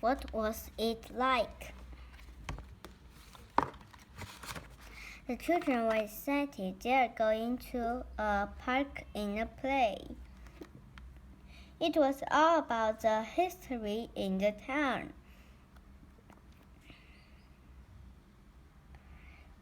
What was it like? The children were excited. They are going to a park in a play. It was all about the history in the town.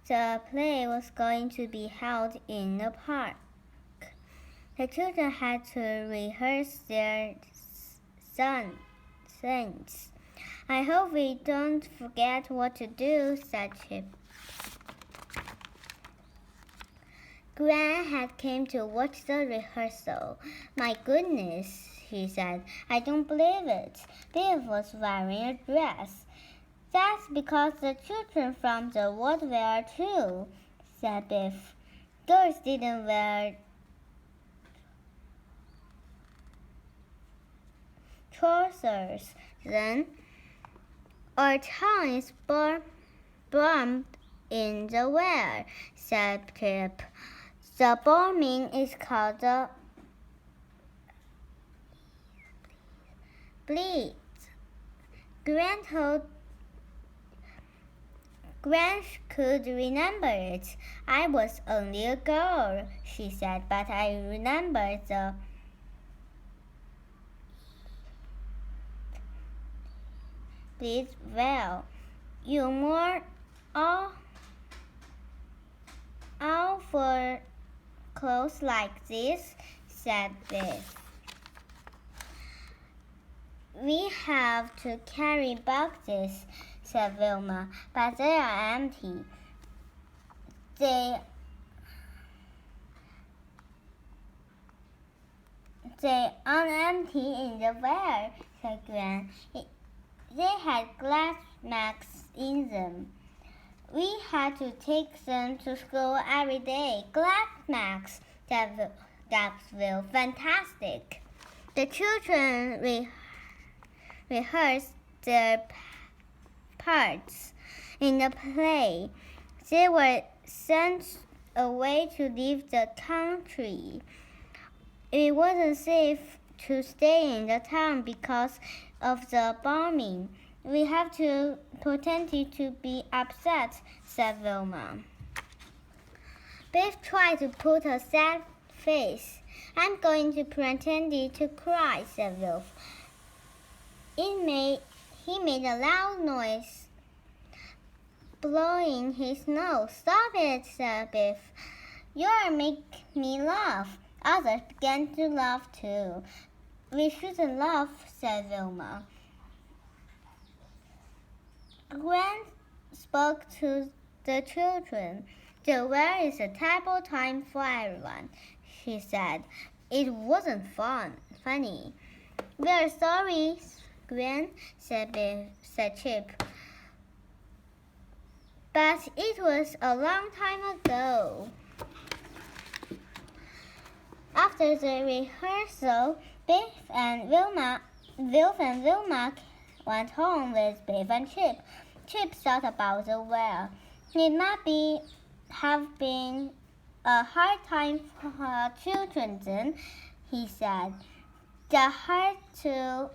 The play was going to be held in the park. The children had to rehearse their scenes. I hope we don't forget what to do, said Chip. Gran had came to watch the rehearsal. My goodness, he said. I don't believe it. Biff was wearing a dress. That's because the children from the world wear too, said Biff. Girls didn't wear trousers then. Our town is bombed in the wear, said Chip. The bombing is called the Blitz. Gran could remember it. I was only a girl, she said, but I remember the Blitz well. You wore all for clothes like this, said Biff. We have to carry boxes, said Wilma, but they are empty. They aren't empty in the wear, said Gran. They had glass masks in them. We had to take them to school every day. Glass masks, that's Will. Fantastic. The children rehearsed their parts in the play. They were sent away to leave the country. It wasn't safe to stay in the town because of the bombing. We have to pretend to be upset, said Wilma. Biff tried to put a sad face. I'm going to pretend to cry, said Wolf. He made a loud noise, blowing his nose. Stop it, said Biff. You'll make me laugh. Others began to laugh too. We shouldn't laugh, said Wilma. Gran spoke to the children. The war is a terrible time for everyone, she said. It wasn't funny. We're sorry, Gran, said Chip. But it was a long time ago. After the rehearsal, Biff and Wilma went home with Biff and Chip. Chip thought about the war. It might have been a hard time for children then, he said. They had to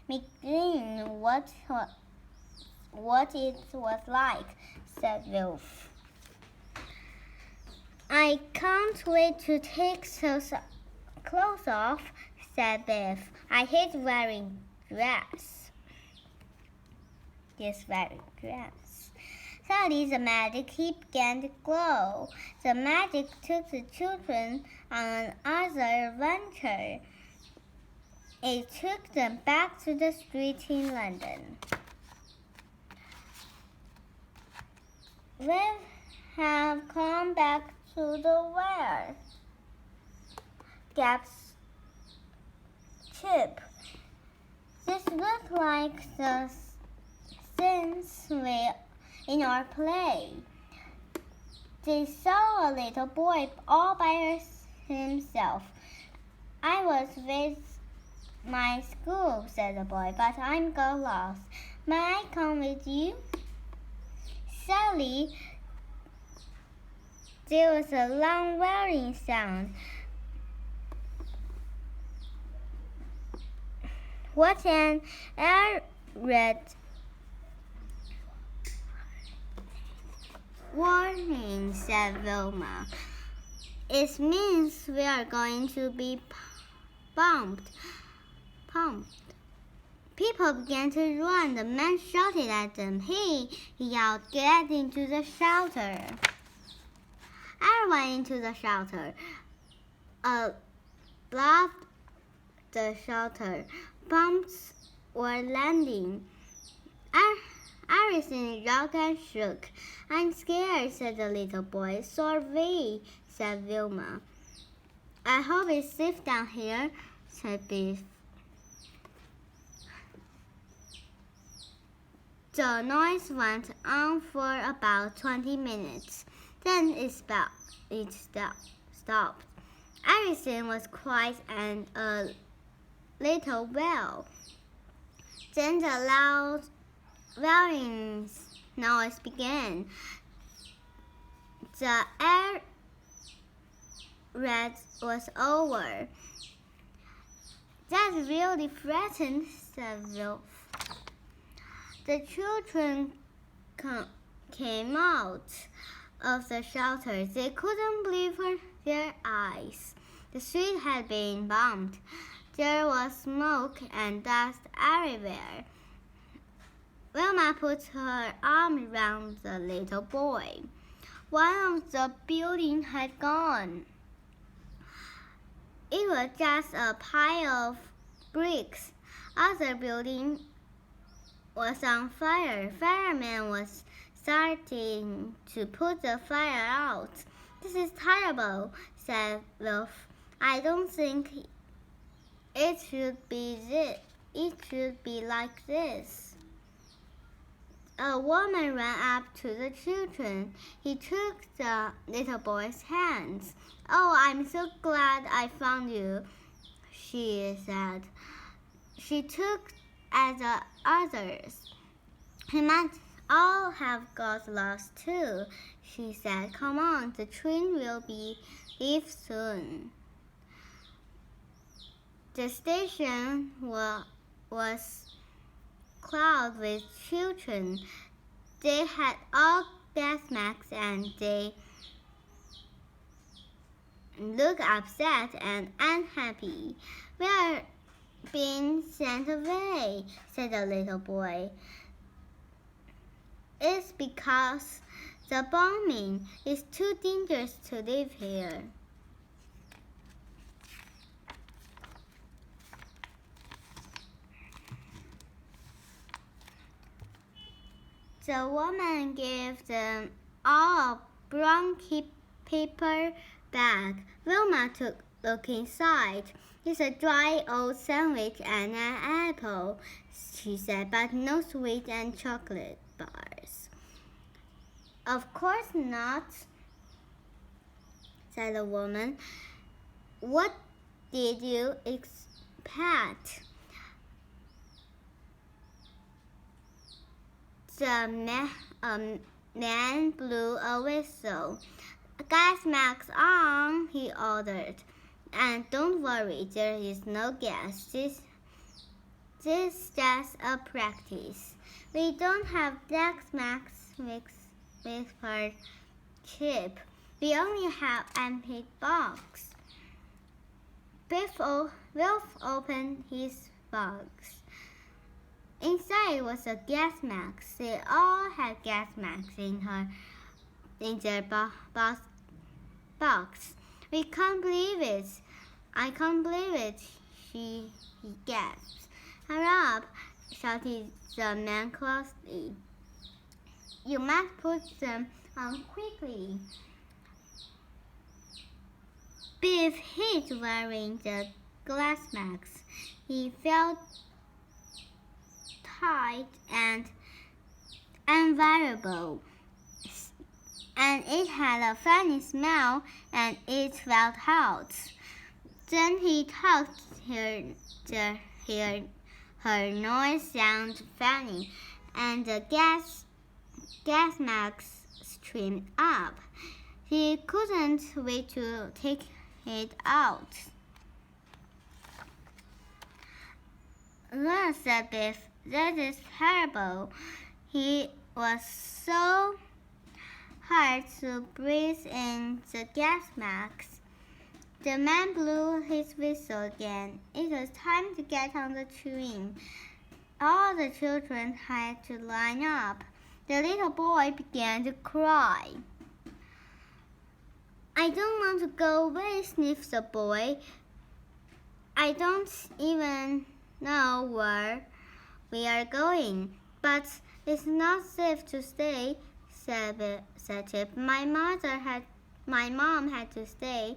begin what it was like, said Wolf. I can't wait to take those clothes off, said Biff. I hate wearing dress. Suddenly the magic heap began to glow. The magic took the children on another adventure. It took them back to the street in London. We have come back to the world, gasped Chip. This looks like the scenes in our play. They saw a little boy all by himself. I was with my school, said the boy, but I'm got lost. May I come with you? Suddenly, there was a long whirring sound. What an air raid warning, said Wilma. It means we are going to be pumped. People began to run. The man shouted at them. He yelled, get into the shelter. Everyone into the shelter. Above the shelter, bombs were landing. Everything rocked and shook. I'm scared, said the little boy. So are we, said Wilma. I hope it's safe down here, said Biff. The noise went on for about 20 minutes. Then it stopped. Everything was quiet and a little well. Then the loud wailing noise began. The air raid was over. That really frightened, said Wolf. The children came out of the shelter. They couldn't believe their eyes. The street had been bombed. There was smoke and dust everywhere. Wilma put her arm around the little boy. One of the buildings had gone. It was just a pile of bricks. Other building was on fire. Fireman was starting to put the fire out. This is terrible, said Wolf. I don't think it should be like this. A woman ran up to the children. He took the little boy's hands. Oh, I'm so glad I found you, she said. She took at the others. He might all have got lost too, she said. Come on, the train will leave soon. The station was crowded with children. They had all gas masks and they looked upset and unhappy. We are being sent away, said the little boy. It's because the bombing is too dangerous to live here. The woman gave them all a brown paper bag. Wilma took a look inside. It's a dry old sandwich and an apple, she said, but no sweet and chocolate bars. Of course not, said the woman. What did you expect? The man blew a whistle. Gas mask on, he ordered. And don't worry, there is no gas. This is just a practice. We don't have gas masks whispered Chip. We only have empty box. Wolf opened his box. Inside was a gas mask. They all had gas masks in their box. We can't believe it. I can't believe it, he gasped. Hurry up, shouted the man crossly. You must put them on quickly. Biff hated wearing the glass mask. He felt tight and unwearable, and it had a funny smell, and it felt hot. Then he thought her noise sounded funny, and the gas mask streamed up. He couldn't wait to take it out. "No," said Biff. "That is terrible." He was so hard to breathe in the gas mask. The man blew his whistle again. It was time to get on the train. All the children had to line up. The little boy began to cry. "I don't want to go away," sniffed the boy. "I don't even know where we are going. But it's not safe to stay," said Chip. My mom had to stay,"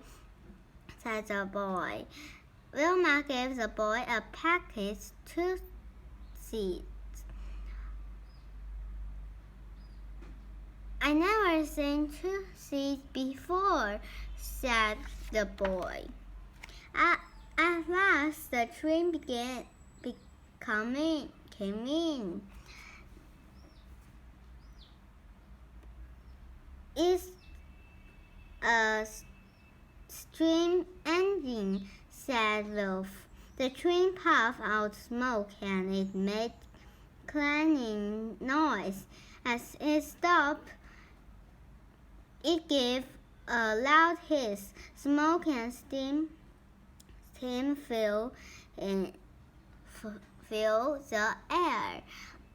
said the boy. Wilma gave the boy a package to seats. "I never seen 2 seats before," said the boy. At last, the train came in. "It's a steam engine," said Wolf. The train puffed out smoke and it made clanging noise. As it stopped, it gave a loud hiss. Smoke and steam filled the air.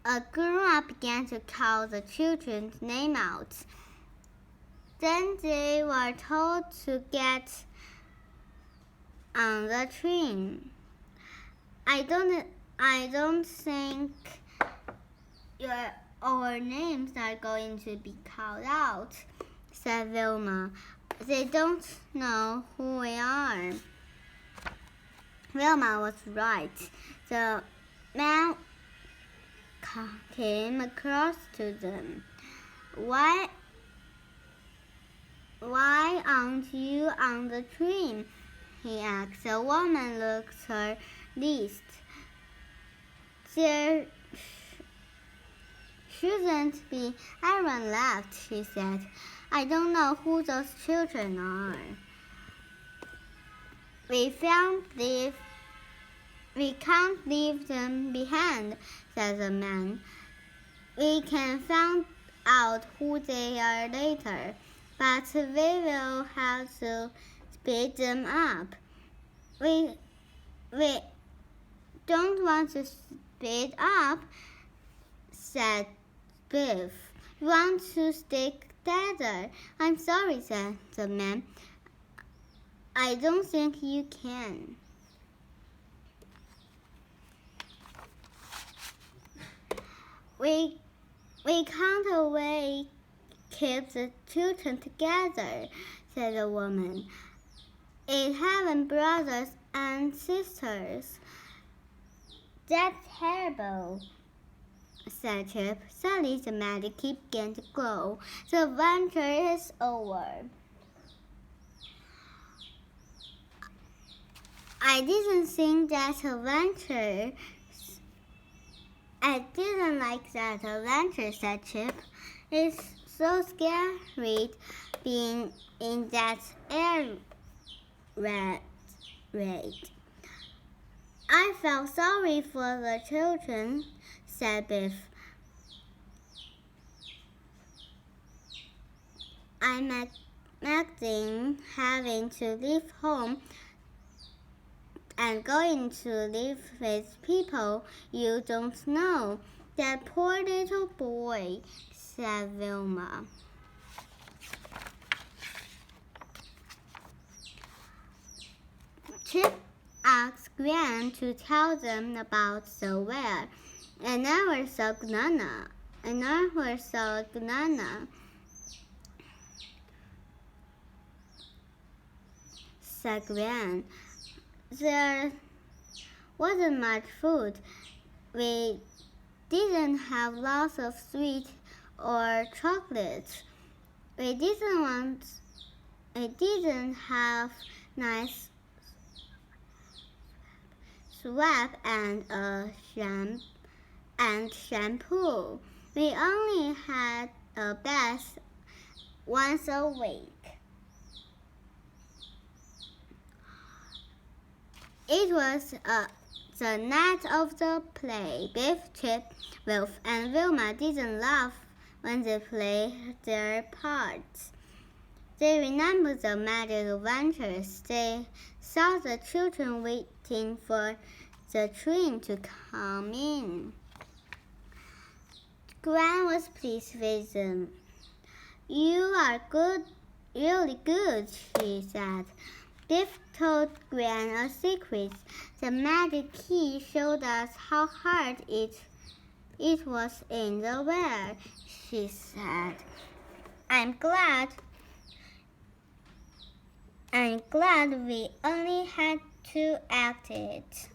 A grown-up began to call the children's name out. Then they were told to get on the train. I don't think our names are going to be called out," said Wilma. "They don't know who we are." Wilma was right. The man came across to them. Why aren't you on the train?" he asked. The woman looked her least. "There shouldn't be anyone left," she said. "I don't know who those children are." We can't leave them behind," said the man. "We can find out who they are later, but we will have to speed them up." We don't want to speed up," said Biff. "We want to stick together." "I'm sorry," said the man. "I don't think you can." We can't always keep the children together," said the woman. "It having brothers and sisters." "That's terrible," said Chip. Suddenly the magic began to glow. "The adventure is over." I didn't like that adventure, said Chip. "It's so scary being in that air raid." "I felt sorry for the children," said Biff. "I imagine having to leave home and going to live with people you don't know." "That poor little boy," said Wilma. Chip asked Gran to tell them about the whale. "I never saw Gunana," said Gran. "There wasn't much food. We didn't have lots of sweet or chocolate. We didn't have nice swab and shampoo. We only had a bath once a week." It was a The night of the play, Biff, Chip, Wolf, and Wilma didn't laugh when they played their parts. They remembered the magic adventures. They saw the children waiting for the train to come in. Gran was pleased with them. "You are good, really good," she said. Biff told Gran a secret. "The magic key showed us how hard it was in the well," she said. I'm glad we only had to act it."